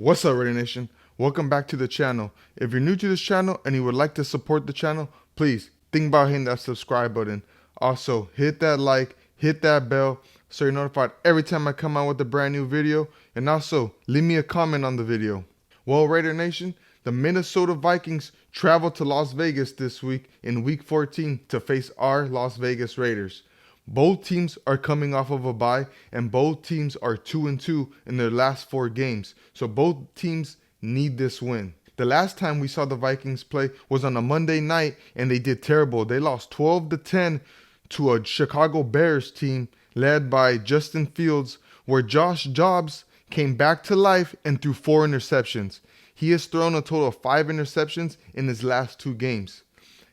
What's up, Raider Nation? Welcome back to the channel. If you're new to this channel and you would like to support the channel, please think about hitting that subscribe button. Also, hit that like, hit that bell so you're notified every time I come out with a brand new video. And also, leave me a comment on the video. Well, Raider Nation, the Minnesota Vikings travel to Las Vegas this week in Week 14 to face our Las Vegas Raiders. Both teams are coming off of a bye, and both teams are 2-2 in their last 4 games. So both teams need this win. The last time we saw the Vikings play was on a Monday night, and they did terrible. They lost 12-10 to a Chicago Bears team led by Justin Fields, where Josh Jacobs came back to life and threw 4 interceptions. He has thrown a total of 5 interceptions in his last 2 games.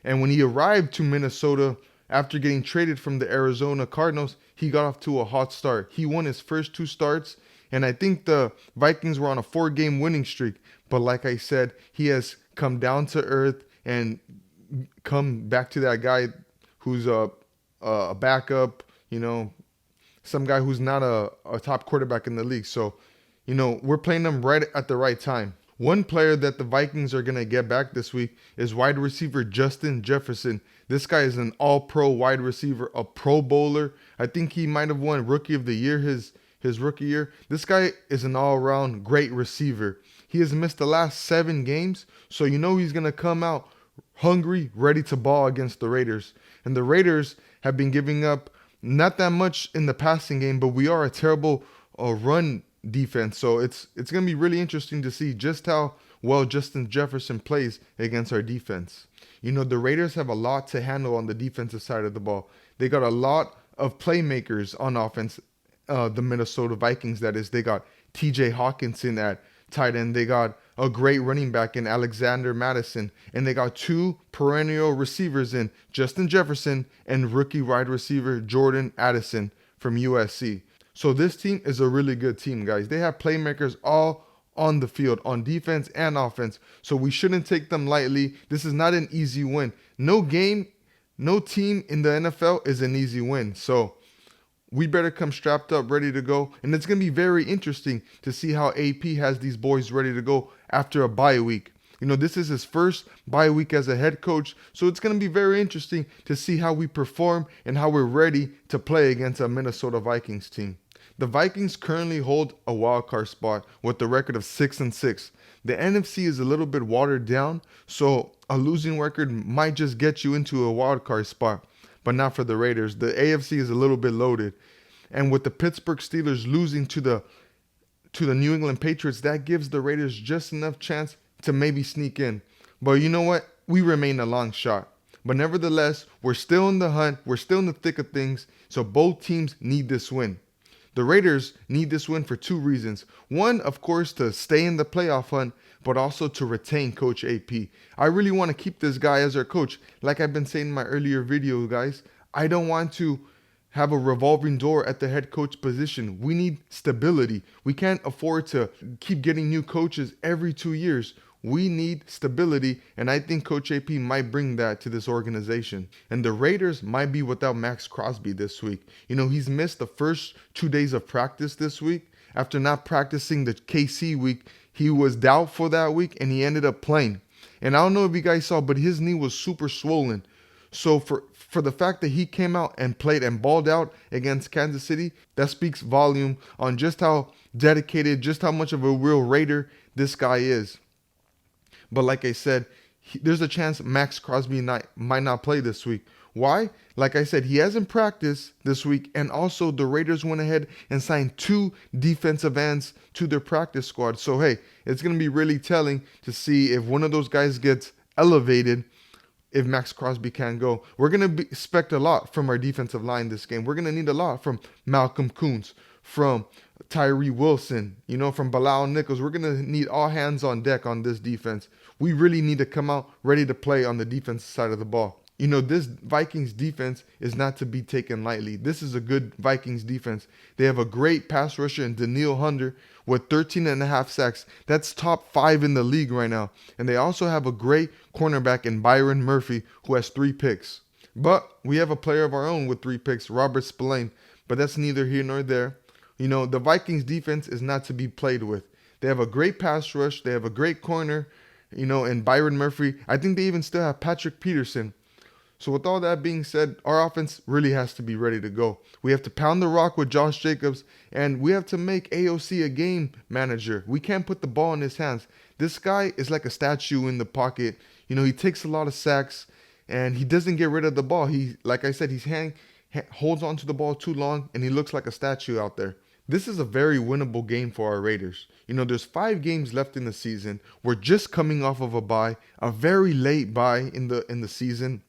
And when he arrived to Minnesota after getting traded from the Arizona Cardinals, he got off to a hot start. He won his first 2 starts, and I think the Vikings were on a 4-game winning streak. But like I said, he has come down to earth and come back to that guy who's a backup, some guy who's not a top quarterback in the league. So, we're playing them right at the right time. One player that the Vikings are going to get back this week is wide receiver Justin Jefferson. This guy is an all-pro wide receiver, a pro bowler. I think he might have won Rookie of the Year his rookie year. This guy is an all-around great receiver. He has missed the last 7 games, so he's going to come out hungry, ready to ball against the Raiders. And the Raiders have been giving up not that much in the passing game, but we are a terrible run defense. So it's going to be really interesting to see just how well Justin Jefferson plays against our defense. The Raiders have a lot to handle on the defensive side of the ball. They got a lot of playmakers on offense. The Minnesota Vikings, that is. They got TJ Hawkinson at tight end. They got a great running back in Alexander Madison. And they got 2 perennial receivers in Justin Jefferson and rookie wide receiver Jordan Addison from USC. So this team is a really good team, guys. They have playmakers all on the field, on defense and offense. So we shouldn't take them lightly. This is not an easy win. No game, no team in the NFL is an easy win. So we better come strapped up, ready to go. And it's going to be very interesting to see how AP has these boys ready to go after a bye week. This is his first bye week as a head coach. So it's going to be very interesting to see how we perform and how we're ready to play against a Minnesota Vikings team. The Vikings currently hold a wildcard spot with a record of 6-6. The NFC is a little bit watered down, so a losing record might just get you into a wildcard spot, but not for the Raiders. The AFC is a little bit loaded. And with the Pittsburgh Steelers losing to the New England Patriots, that gives the Raiders just enough chance to maybe sneak in. But you know what? We remain a long shot. But nevertheless, we're still in the hunt. We're still in the thick of things. So both teams need this win. The Raiders need this win for 2 reasons. One, of course, to stay in the playoff hunt, but also to retain Coach AP. I really want to keep this guy as our coach. Like I've been saying in my earlier video, guys, I don't want to have a revolving door at the head coach position. We need stability. We can't afford to keep getting new coaches every 2 years. We need stability, and I think Coach AP might bring that to this organization. And the Raiders might be without Maxx Crosby this week. He's missed the first 2 days of practice this week. After not practicing the KC week, he was doubtful that week, and he ended up playing. And I don't know if you guys saw, but his knee was super swollen. So for the fact that he came out and played and balled out against Kansas City, that speaks volume on just how dedicated, just how much of a real Raider this guy is. But like I said, there's a chance Maxx Crosby might not play this week. Why? Like I said, he hasn't practiced this week. And also the Raiders went ahead and signed 2 defensive ends to their practice squad. So, hey, it's going to be really telling to see if one of those guys gets elevated, if Maxx Crosby can't go. We're going to expect a lot from our defensive line this game. We're going to need a lot from Malcolm Koonce, from Tyree Wilson, from Bilal Nichols. We're going to need all hands on deck on this defense. We really need to come out ready to play on the defensive side of the ball. This Vikings defense is not to be taken lightly. This is a good Vikings defense. They have a great pass rusher in Danielle Hunter with 13.5 sacks. That's top 5 in the league right now. And they also have a great cornerback in Byron Murphy who has 3 picks. But we have a player of our own with 3 picks, Robert Spillane. But that's neither here nor there. The Vikings defense is not to be played with. They have a great pass rush. They have a great corner, and Byron Murphy. I think they even still have Patrick Peterson. So with all that being said, our offense really has to be ready to go. We have to pound the rock with Josh Jacobs, and we have to make AOC a game manager. We can't put the ball in his hands. This guy is like a statue in the pocket. He takes a lot of sacks, and he doesn't get rid of the ball. Like I said, holds onto the ball too long, and he looks like a statue out there. This is a very winnable game for our Raiders. There's 5 games left in the season. We're just coming off of a bye, a very late bye in the season.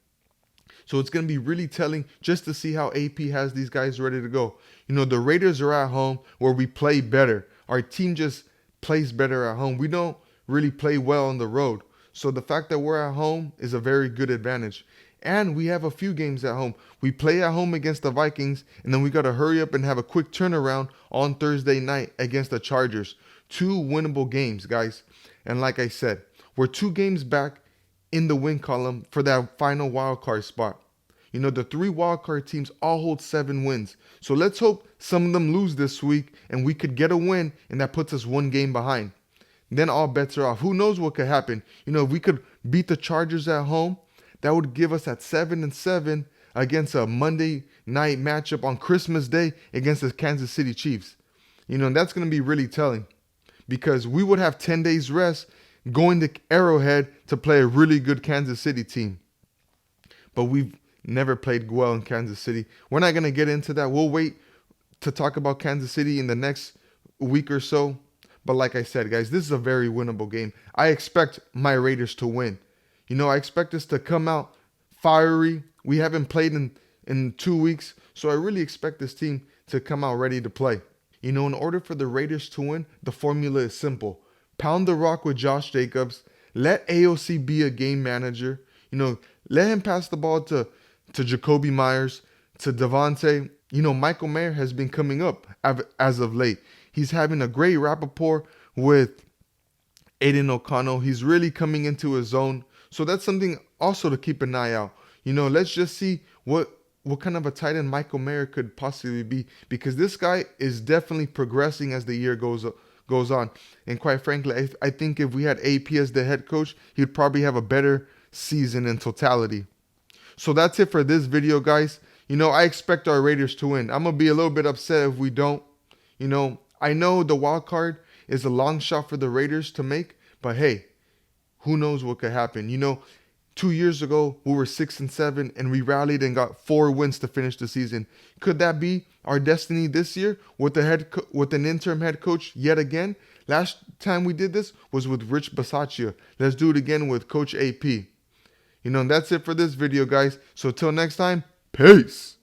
So it's going to be really telling just to see how AP has these guys ready to go. The Raiders are at home where we play better. Our team just plays better at home. We don't really play well on the road. So the fact that we're at home is a very good advantage. And we have a few games at home. We play at home against the Vikings, and then we got to hurry up and have a quick turnaround on Thursday night against the Chargers. 2 winnable games, guys. And like I said, we're 2 games back in the win column for that final wildcard spot. The 3 wildcard teams all hold 7 wins. So let's hope some of them lose this week and we could get a win, and that puts us 1 game behind. Then all bets are off. Who knows what could happen? If we could beat the Chargers at home, that would give us at 7-7 against a Monday night matchup on Christmas Day against the Kansas City Chiefs. And that's going to be really telling because we would have 10 days rest going to Arrowhead to play a really good Kansas City team. But we've never played well in Kansas City. We're not going to get into that. We'll wait to talk about Kansas City in the next week or so. But like I said, guys, this is a very winnable game. I expect my Raiders to win. I expect us to come out fiery. We haven't played in 2 weeks, so I really expect this team to come out ready to play. In order for the Raiders to win, the formula is simple. Pound the rock with Josh Jacobs. Let AOC be a game manager. Let him pass the ball to Jacoby Myers, to Devontae. Michael Mayer has been coming up as of late. He's having a great rapport with Aiden O'Connell. He's really coming into his zone. So that's something also to keep an eye out. Let's just see what kind of a tight end Michael Mayer could possibly be, because this guy is definitely progressing as the year goes on. And quite frankly, I think if we had AP as the head coach, he'd probably have a better season in totality. So that's it for this video, guys. I expect our Raiders to win. I'm going to be a little bit upset if we don't. I know the wild card is a long shot for the Raiders to make, but hey, who knows what could happen. 2 years ago, we were 6-7 and we rallied and got 4 wins to finish the season. Could that be our destiny this year with an interim head coach yet again? Last time we did this was with Rich Bisaccia. Let's do it again with Coach AP. And that's it for this video, guys. So till next time, peace.